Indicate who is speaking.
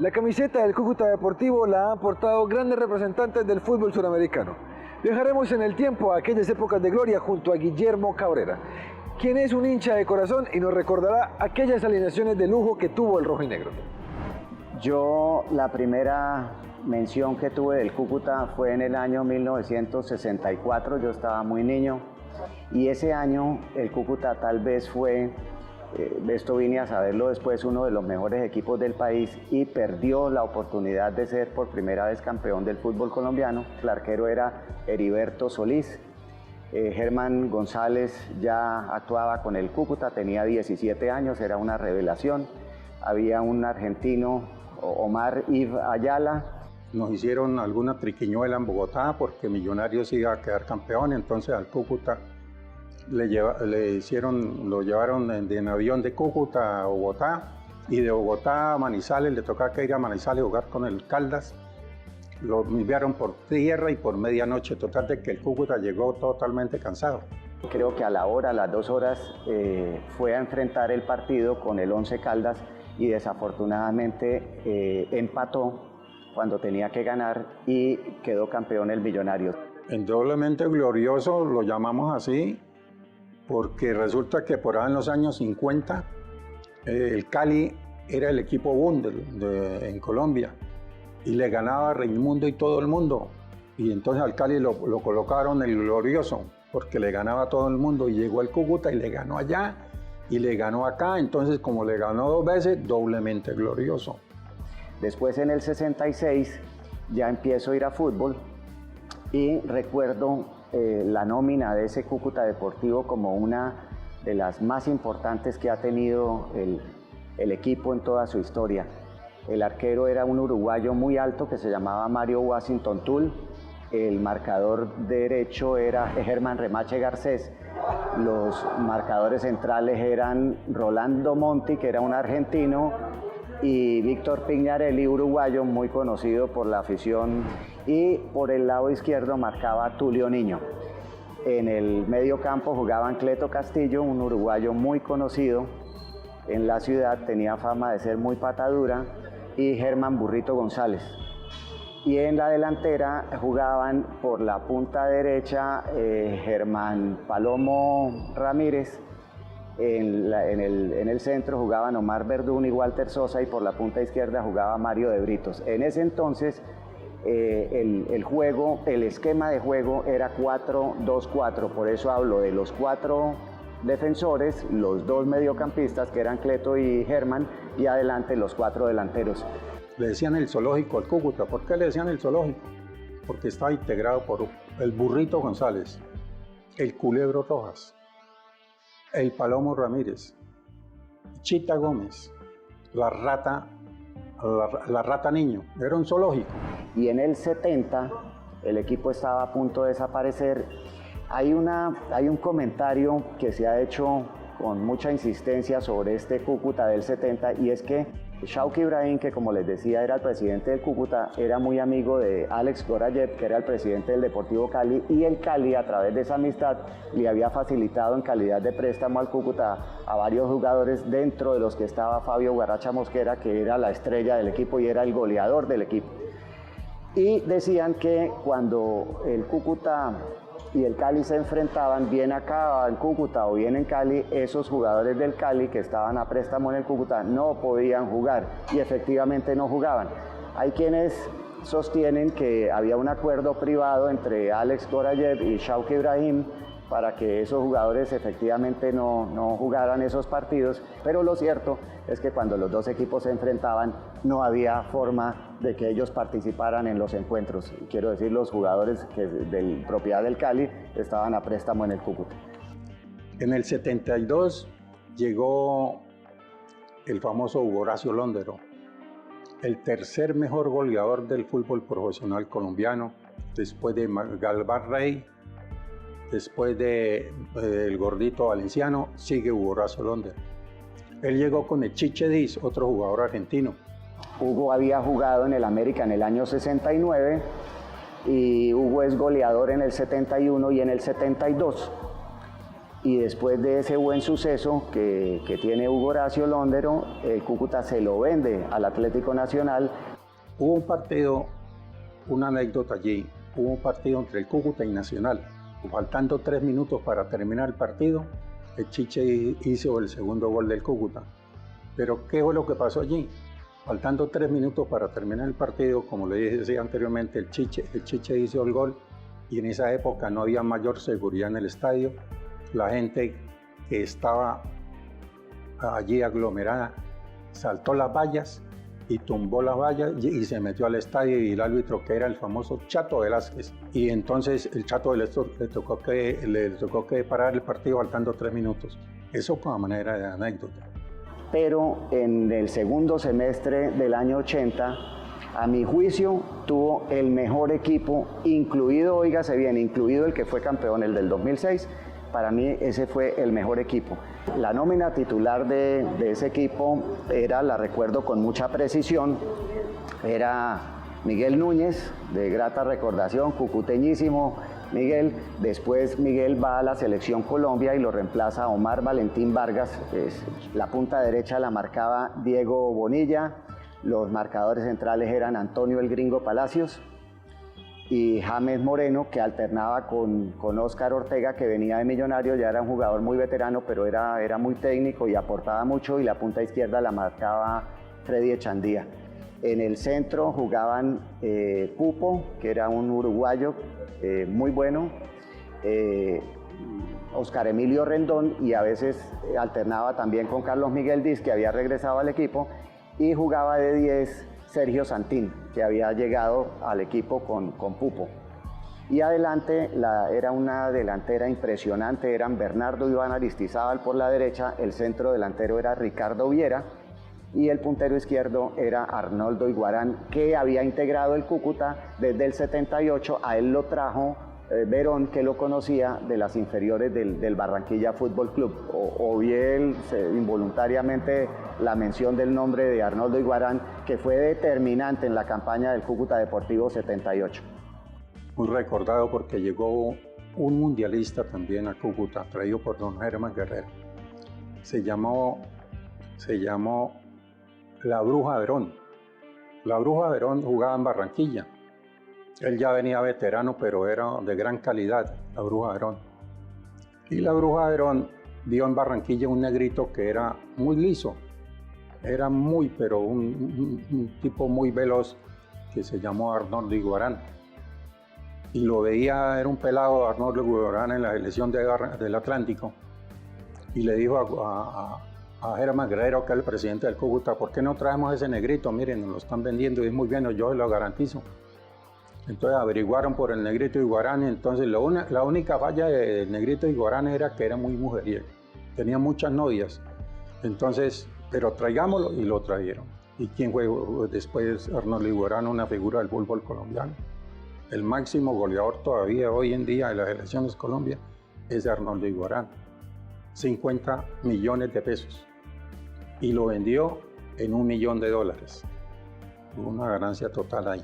Speaker 1: La camiseta del Cúcuta Deportivo la han portado grandes representantes del fútbol suramericano. Viajaremos en el tiempo a aquellas épocas de gloria junto a Guillermo Cabrera, quien es un hincha de corazón y nos recordará aquellas alineaciones de lujo que tuvo el rojinegro.
Speaker 2: Yo la primera mención que tuve del Cúcuta fue en el año 1964, yo estaba muy niño y ese año el Cúcuta tal vez fue, esto vine a saberlo después, uno de los mejores equipos del país y perdió la oportunidad de ser por primera vez campeón del fútbol colombiano. El arquero era Heriberto Solís. Germán González ya actuaba con el Cúcuta, tenía 17 años, era una revelación. Había un argentino, Omar Yves Ayala.
Speaker 3: Nos hicieron alguna triquiñuela en Bogotá porque Millonarios iba a quedar campeón, entonces al Cúcuta lo llevaron en avión de Cúcuta a Bogotá y de Bogotá a Manizales, le tocaba que ir a Manizales a jugar con el Caldas. Lo enviaron por tierra y por medianoche, total de que el Cúcuta llegó totalmente cansado.
Speaker 2: Creo que a las 2 horas, fue a enfrentar el partido con el Once Caldas y desafortunadamente empató cuando tenía que ganar y quedó campeón el Millonarios.
Speaker 3: En doblemente glorioso lo llamamos así porque resulta que por ahí en los años 50 el Cali era el equipo boom en Colombia y le ganaba a Raimundo y todo el mundo, y entonces al Cali lo colocaron el glorioso porque le ganaba a todo el mundo, y llegó el Cúcuta y le ganó allá y le ganó acá, entonces como le ganó 2 veces, doblemente glorioso.
Speaker 2: Después en el 66 ya empiezo a ir a fútbol y recuerdo la nómina de ese Cúcuta Deportivo como una de las más importantes que ha tenido el equipo en toda su historia. El arquero era un uruguayo muy alto que se llamaba Mario Washington Tull. El marcador derecho era Germán Remache Garcés. Los marcadores centrales eran Rolando Monti, que era un argentino, y Víctor Pignarelli, uruguayo, muy conocido por la afición. Y por el lado izquierdo marcaba Tulio Niño. En el medio campo jugaban Cleto Castillo, un uruguayo muy conocido en la ciudad, tenía fama de ser muy patadura, y Germán Burrito González. Y en la delantera jugaban por la punta derecha Germán Palomo Ramírez, en el centro jugaban Omar Verdún y Walter Sosa, y por la punta izquierda jugaba Mario de Britos. En ese entonces el esquema de juego era 4-2-4, por eso hablo de los 4 defensores, los 2 mediocampistas que eran Cleto y Germán, y adelante los 4 delanteros.
Speaker 3: Le decían el zoológico al Cúcuta. ¿Por qué le decían el zoológico? Porque estaba integrado por el Burrito González, el Culebro Rojas, el Palomo Ramírez, Chita Gómez, la rata Niño. Era un zoológico.
Speaker 2: Y en el 70 el equipo estaba a punto de desaparecer. Hay un comentario que se ha hecho con mucha insistencia sobre este Cúcuta del 70, y es que Shawky Ibrahim, que como les decía era el presidente del Cúcuta, era muy amigo de Alex Gorayev, que era el presidente del Deportivo Cali, y el Cali, a través de esa amistad, le había facilitado en calidad de préstamo al Cúcuta a varios jugadores, dentro de los que estaba Fabio Guaracha Mosquera, que era la estrella del equipo y era el goleador del equipo. Y decían que cuando el Cúcuta y el Cali se enfrentaban, bien acá en Cúcuta o bien en Cali, esos jugadores del Cali que estaban a préstamo en el Cúcuta no podían jugar, y efectivamente no jugaban. Hay quienes sostienen que había un acuerdo privado entre Alex Gorayev y Shawky Ibrahim para que esos jugadores efectivamente no jugaran esos partidos, pero lo cierto es que cuando los 2 equipos se enfrentaban no había forma de que ellos participaran en los encuentros. Quiero decir, los jugadores de propiedad del Cali estaban a préstamo en el Cúcuta.
Speaker 3: En el 72 llegó el famoso Hugo Horacio Londero, el tercer mejor goleador del fútbol profesional colombiano, después de Galván Rey, después del Gordito Valenciano, sigue Hugo Horacio Londero. Él llegó con el Chiche Diz, otro jugador argentino.
Speaker 2: Hugo había jugado en el América en el año 69, y Hugo es goleador en el 71 y en el 72. y después de ese buen suceso que tiene Hugo Horacio Londero, el Cúcuta se lo vende al Atlético Nacional.
Speaker 3: Hubo un partido, una anécdota allí, hubo un partido entre el Cúcuta y Nacional. Faltando 3 minutos para terminar el partido, el Chiche hizo el segundo gol del Cúcuta. Pero ¿qué fue lo que pasó allí? Faltando 3 minutos para terminar el partido, como le dije anteriormente, el Chiche hizo el gol y en esa época no había mayor seguridad en el estadio. La gente que estaba allí aglomerada saltó las vallas y tumbó las vallas y se metió al estadio, y el árbitro, que era el famoso Chato Velázquez, y entonces el Chato le tocó que parar el partido faltando 3 minutos. Eso como manera de anécdota.
Speaker 2: Pero en el segundo semestre del año 80, a mi juicio, tuvo el mejor equipo, incluido, óigase bien, incluido el que fue campeón, el del 2006. Para mí ese fue el mejor equipo. La nómina titular de ese equipo era, la recuerdo con mucha precisión, era Miguel Núñez, de grata recordación, cucuteñísimo Miguel. Después Miguel va a la Selección Colombia y lo reemplaza Omar Valentín Vargas. La punta derecha la marcaba Diego Bonilla, los marcadores centrales eran Antonio el Gringo Palacios y James Moreno, que alternaba con Óscar Ortega, que venía de Millonarios, ya era un jugador muy veterano, pero era muy técnico y aportaba mucho, y la punta izquierda la marcaba Freddy Echandía. En el centro jugaban Pupo, que era un uruguayo muy bueno, Oscar Emilio Rendón, y a veces alternaba también con Carlos Miguel Diz, que había regresado al equipo, y jugaba de 10 Sergio Santín, que había llegado al equipo con Pupo. Y adelante era una delantera impresionante, eran Bernardo Iván Aristizábal por la derecha, el centro delantero era Ricardo Viera y el puntero izquierdo era Arnoldo Iguarán, que había integrado el Cúcuta desde el 78, a él lo trajo Verón, que lo conocía de las inferiores del Barranquilla Fútbol Club. Oí involuntariamente la mención del nombre de Arnoldo Iguarán, que fue determinante en la campaña del Cúcuta Deportivo 78.
Speaker 3: Muy recordado porque llegó un mundialista también a Cúcuta, traído por don Germán Guerrero. Se llamó La Bruja Verón. La Bruja Verón jugaba en Barranquilla. Él ya venía veterano, pero era de gran calidad, la Bruja Verón. Y la Bruja Verón vio en Barranquilla un negrito que era muy liso. Era pero un tipo muy veloz, que se llamó Arnoldo Iguarán. Y lo veía, era un pelado Arnoldo Iguarán en la selección del Atlántico. Y le dijo a Germán Guerrero, que es el presidente del Cúcuta, ¿por qué no traemos ese negrito? Miren, nos lo están vendiendo y es muy bien, yo lo garantizo. Entonces averiguaron por el negrito Iguarán, y entonces la única falla del negrito Iguarán era que era muy mujeriego, tenía muchas novias. Entonces, pero traigámoslo, y lo trajeron. ¿Y quién fue después? Arnoldo Iguarán, una figura del fútbol colombiano. El máximo goleador todavía hoy en día de las selecciones Colombia es Arnoldo Iguarán. 50 millones de pesos. Y lo vendió en $1 millón. Hubo una ganancia total ahí.